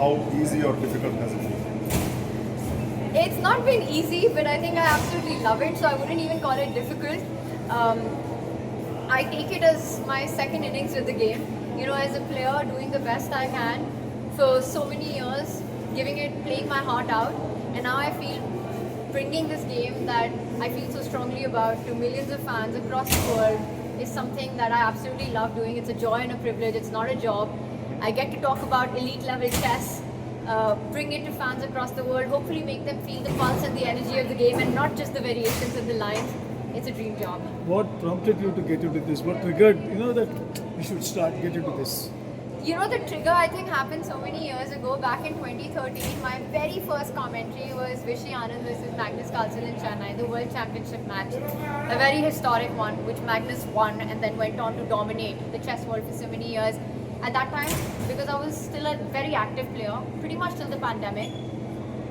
how easy or difficult has it been? It's not been easy, but I think I absolutely love it, so I wouldn't even call it difficult. I take it as my second innings with the game. You know, as a player, doing the best I can for so many years, giving it, playing my heart out, and now I feel bringing this game that I feel so strongly about to millions of fans across the world is something that I absolutely love doing. It's a joy and a privilege. It's not a job. I get to talk about elite level chess, bring it to fans across the world, hopefully make them feel the pulse and the energy of the game and not just the variations and the lines. It's a dream job. What prompted you to get into this? What triggered, that you should get into this? You know, the trigger I think happened so many years ago. Back in 2013, my very first commentary was Vishy Anand versus Magnus Carlsen in Chennai, the World Championship match. A very historic one, which Magnus won and then went on to dominate the chess world for so many years. At that time, because I was still a very active player, pretty much till the pandemic,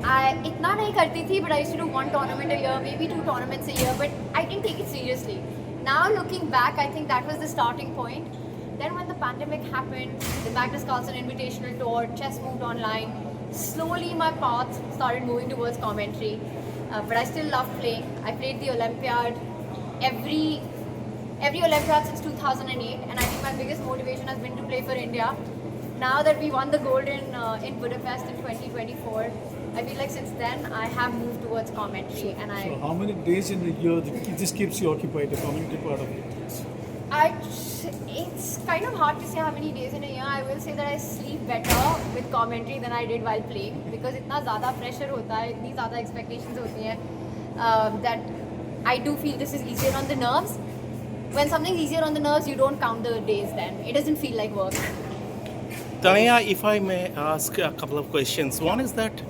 I itna nahi karti thi, but I used to do one tournament a year, maybe 2 tournaments a year, but I didn't take it seriously. Now looking back, I think that was the starting point. Then when the pandemic happened, the Magnus Carlsen Invitational Tour, chess moved online. Slowly my path started moving towards commentary. But I still love playing. I played the Olympiad every Olympiad since 2008, and I think my biggest motivation has been to play for India. Now that we won the gold in Budapest in 2024, I feel like since then I have moved towards commentary. So how many days in the year this keeps you occupied, the commentary part of it? It's kind of hard to say how many days in a year. I will say that I sleep better with commentary than I did while playing, because इतना ज़्यादा pressure होता है, इतनी ज़्यादा expectations होती हैं, that I do feel this is easier on the nerves. When something's easier on the nerves, you don't count the days then. It doesn't feel like work. Tanaya, if I may ask a couple of questions. One is that,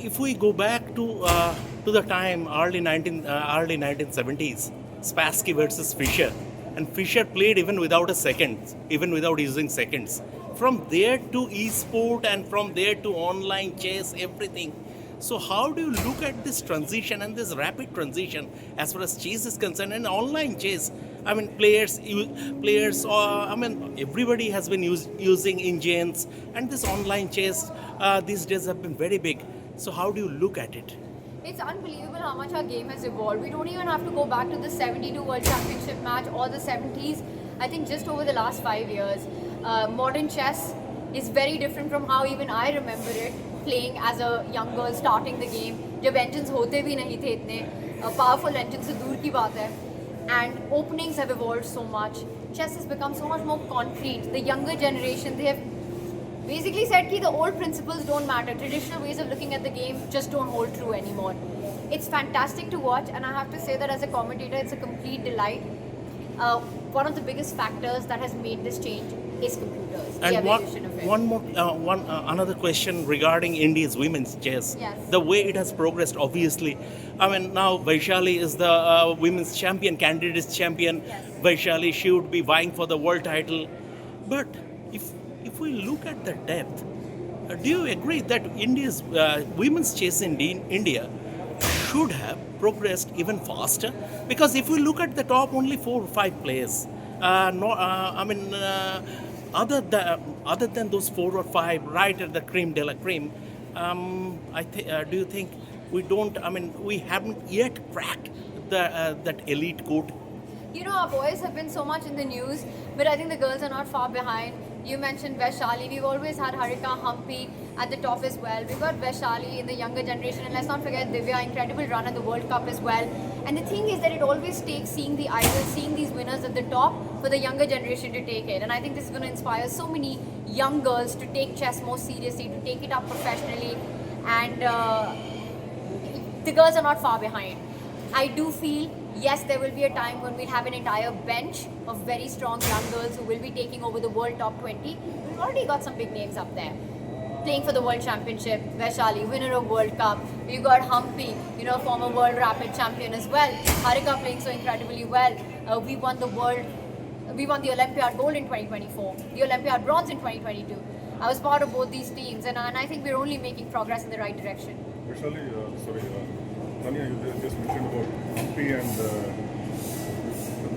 if we go back to the time early 1970s, Spassky versus Fischer, and Fischer played even without even without using seconds. From there to e-sport, and from there to online chess, everything. So how do you look at this transition and this rapid transition as far as chess is concerned and online chess? Everybody has been using engines, and this online chess these days have been very big. So how do you look at it? It's unbelievable how much our game has evolved. We don't even have to go back to the 72 World Championship match or the 70s. I think just over the last 5 years, modern chess is very different from how even I remember it, playing as a young girl, starting the game. जब engines होते भी नहीं थे इतने powerful engines से दूर की बात है. And openings have evolved so much. Chess has become so much more concrete. The younger generation, they have basically said that the old principles don't matter. Traditional ways of looking at the game just don't hold true anymore. It's fantastic to watch, and I have to say that as a commentator, it's a complete delight. One of the biggest factors that has made this change is computers. The And evolution of it. another question regarding India's women's chess. Yes. The way it has progressed, obviously. Now Vaishali is the women's champion, candidates champion. Yes. Vaishali, she would be vying for the world title. But if we look at the depth, do you agree that India's women's chess in India should have progressed even faster? Because if we look at the top only 4 or 5 players, other than those 4 or 5, right at the cream de la cream, do you think we haven't yet cracked that elite code? You know, our boys have been so much in the news, but I think the girls are not far behind. You mentioned Vaishali. We've always had Harika, Humpy at the top as well. We've got Vaishali in the younger generation, and let's not forget Divya, incredible run at the World Cup as well. And the thing is that it always takes seeing the idols, seeing these winners at the top for the younger generation to take it. And I think this is going to inspire so many young girls to take chess more seriously, to take it up professionally. And the girls are not far behind. I do feel, yes, there will be a time when we'll have an entire bench of very strong young girls who will be taking over the world top 20. We've already got some big names up there. Playing for the World Championship, Vaishali, winner of World Cup. We've got Humpy, former World Rapid champion as well. Harika playing so incredibly well. We won the Olympiad gold in 2024, the Olympiad bronze in 2022. I was part of both these teams, and I think we're only making progress in the right direction. Vishali, Tanya, you just mentioned about Humpy, and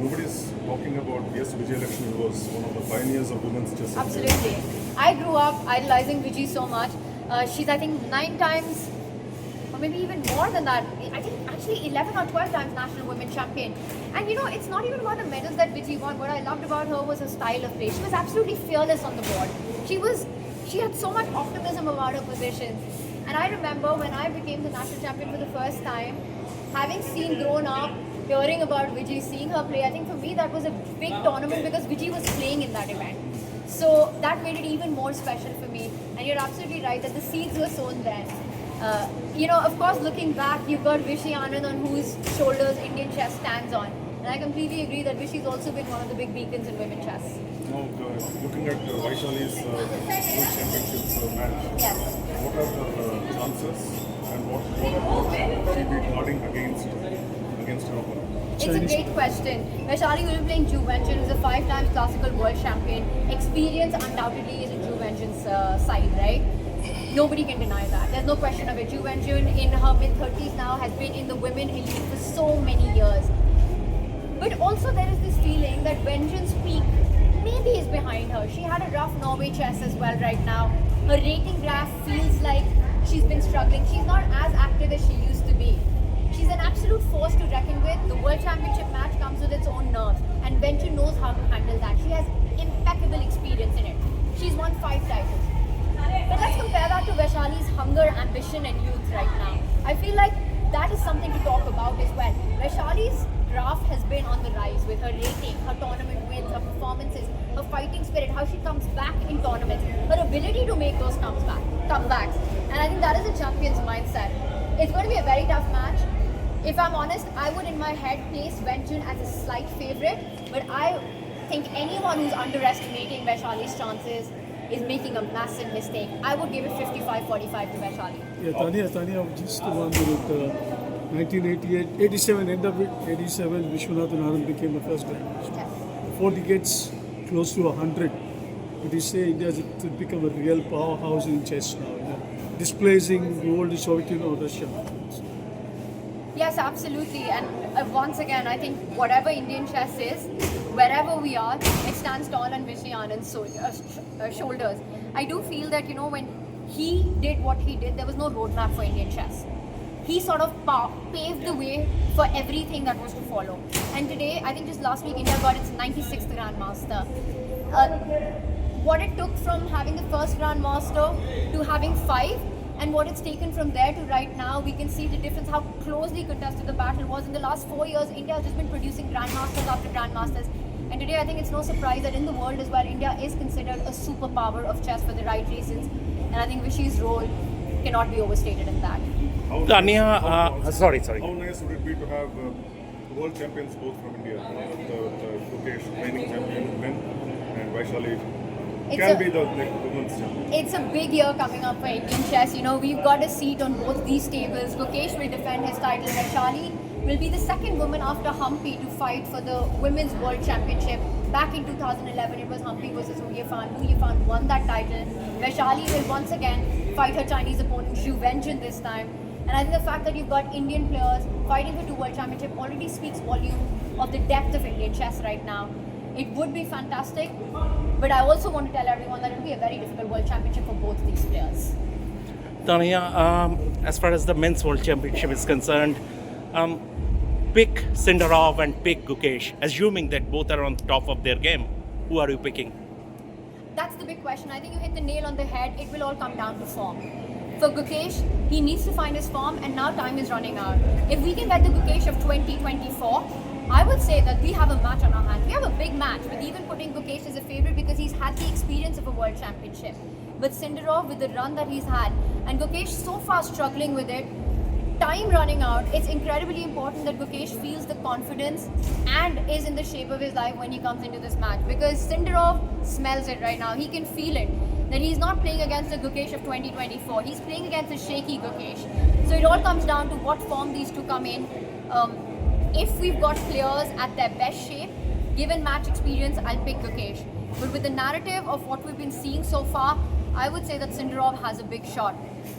nobody's talking about, yes, Vijay Lakshmi was one of the pioneers of women's chess. Absolutely. I grew up idolizing Vijay so much. She's, I think, 9 times, or maybe even more than that. I think actually 11 or 12 times national women champion. And you know, it's not even about the medals that Vijay won. What I loved about her was her style of play. She was absolutely fearless on the board. She had so much optimism about her position. And I remember when I became the national champion for the first time, having seen grown up, hearing about Vijay, seeing her play, I think for me that was a big tournament because Vijay was playing in that event. So that made it even more special for me. And you're absolutely right that the seeds were sown then. You know, of course, looking back, you've got Vishy Anand on whose shoulders Indian chess stands on. And I completely agree that Vishy's also been one of the big beacons in women chess. Now, looking at Vaishali's World Championships match, Yes. what are the chances and what would she be guarding against her opponent? It's a Chinese- great question. Vaishali will be playing Zhu Wenchin, who's a 5 times classical world champion. Experience undoubtedly is in Zhu Wenchin's side, right? Nobody can deny that. There's no question of it. Zhu Wenchin in her mid-30s now has been in the women elite for so many years. But also there is this feeling that Wenchin's peak maybe is behind her. She had a rough Norway chess as well right now. Her rating graph feels like she's been struggling. She's not as active as she used to be. She's an absolute force to reckon with. The World Championship match comes with its own nerves, and Wenchin knows how to handle that. She has impeccable experience in it. She's won 5 titles. But let's compare that to Vaishali's hunger, ambition, and youth right now. I feel like that is something to talk about as well. Vaishali's graph has been on the rise with her rating, her tournament wins, her performances, her fighting spirit, how she comes back in tournaments, her ability to make those comebacks. And I think that is a champion's mindset. It's going to be a very tough match. If I'm honest, I would in my head place Wenchin as a slight favourite, but I think anyone who's underestimating Vaishali's chances is making a massive mistake. I would give it 55-45 to Vaishali. Yeah, Tanya, just the one with 1988, 87, end of it, 87, Vishwanathan Anand became the first grandmaster. Yes. 4 decades, close to 100. But you say India has to become a real powerhouse in chess now, you know, displacing the old Soviet Union or Russia. Yes, absolutely. And once again, I think whatever Indian chess is, wherever we are, it stands tall on Vishy Anand's shoulders. I do feel that, you know, when he did what he did, there was no roadmap for Indian chess. He sort of paved the way for everything that was to follow. And today, I think just last week, India got its 96th Grandmaster. What it took from having the first Grandmaster to having 5, and what it's taken from there to right now, we can see the difference, how closely contested the battle was. In the last 4 years, India has just been producing Grandmasters after Grandmasters. And today, I think it's no surprise that in the world as well, India is considered a superpower of chess for the right reasons. And I think Vishy's role cannot be overstated in that. Tanya, sorry. How nice would it be to have world champions both from India? The Gukesh reigning champion, Lynn, and Vaishali can be the women's champion. It's a big year coming up for Indian chess. You know, we've got a seat on both these tables. Gukesh will defend his title. Vaishali will be the second woman after Humpy to fight for the Women's World Championship. Back in 2011, it was Humpy versus Wu Yifan. Wu Yifan won that title. Vaishali will once again fight her Chinese opponent Zhu Wenchin this time. And I think the fact that you've got Indian players fighting for 2 World Championships already speaks volume of the depth of Indian chess right now. It would be fantastic, but I also want to tell everyone that it will be a very difficult World Championship for both these players. Tanya, as far as the men's world championship is concerned, pick Sindarov and pick Gukesh, assuming that both are on top of their game. Who are you picking? That's the big question. I think you hit the nail on the head. It will all come down to form. For Gukesh, he needs to find his form, and now time is running out. If we can get the Gukesh of 2024, I would say that we have a match on our hands. We have a big match, with even putting Gukesh as a favourite because he's had the experience of a world championship. With Sindarov, with the run that he's had, and Gukesh so far struggling with it, time running out, it's incredibly important that Gukesh feels the confidence and is in the shape of his life when he comes into this match. Because Sindarov smells it right now. He can feel it. That he's not playing against the Gukesh of 2024. He's playing against a shaky Gukesh. So it all comes down to what form these two come in. If we've got players at their best shape, given match experience, I'll pick Gukesh. But with the narrative of what we've been seeing so far, I would say that Sindarov has a big shot.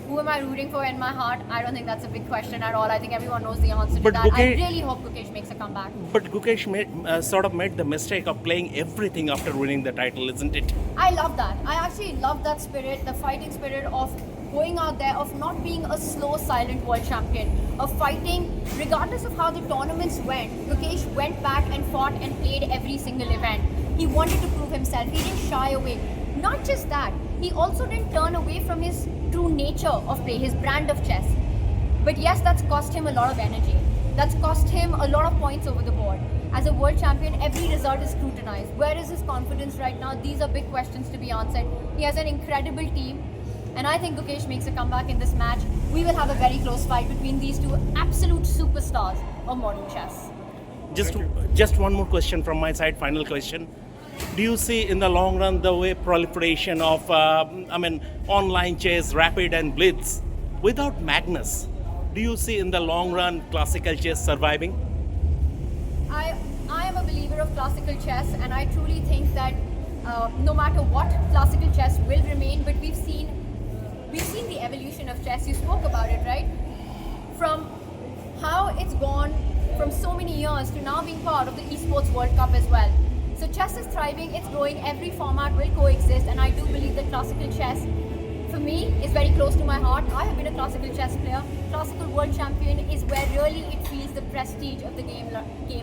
who am I rooting for in my heart? I don't think that's a big question at all. I think everyone knows the answer to But that. I Gukesh- really hope Gukesh makes a comeback. But Gukesh sort of made the mistake of playing everything after winning the title, isn't it? I love that. I actually love that spirit, the fighting spirit of going out there, of not being a slow, silent world champion, of fighting regardless of how the tournaments went. Gukesh went back and fought and played every single event. He wanted to prove himself. He didn't shy away. Not just that, he also didn't turn away from his true nature of play, his brand of chess. But yes, that's cost him a lot of energy. That's cost him a lot of points over the board. As a world champion, every result is scrutinized. Where is his confidence right now? These are big questions to be answered. He has an incredible team. And I think Gukesh makes a comeback in this match. We will have a very close fight between these two absolute superstars of modern chess. Just one more question from my side, final question. Do you see in the long run the way proliferation of, online chess, rapid and blitz, without Magnus, do you see in the long run classical chess surviving? I am a believer of classical chess, and I truly think that no matter what, classical chess will remain. But we've seen the evolution of chess. You spoke about it, right? From how it's gone from so many years to now being part of the Esports World Cup as well. So chess is thriving, it's growing, every format will coexist, and I do believe that classical chess, for me, is very close to my heart. I have been a classical chess player. Classical world champion is where really it feels the prestige of the game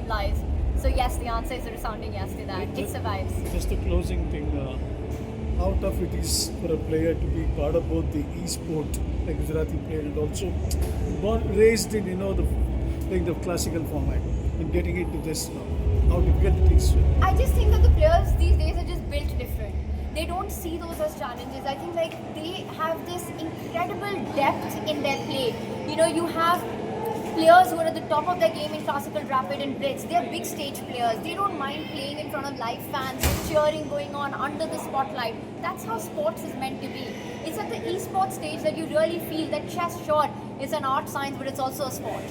lies. So yes, the answer is a resounding yes to that. It survives. Just a closing thing. How tough it is for a player to be part of both the e-sport, like Gujarati player, and also raised in the classical format and getting into this now. How difficult it is. I just think that the players these days are just built different. They don't see those as challenges. I think they have this incredible depth in their play. You have players who are at the top of their game in classical rapid and blitz. They're big stage players. They don't mind playing in front of live fans, with cheering going on under the spotlight. That's how sports is meant to be. It's at the esports stage that you really feel that chess, sure, is an art science, but it's also a sport.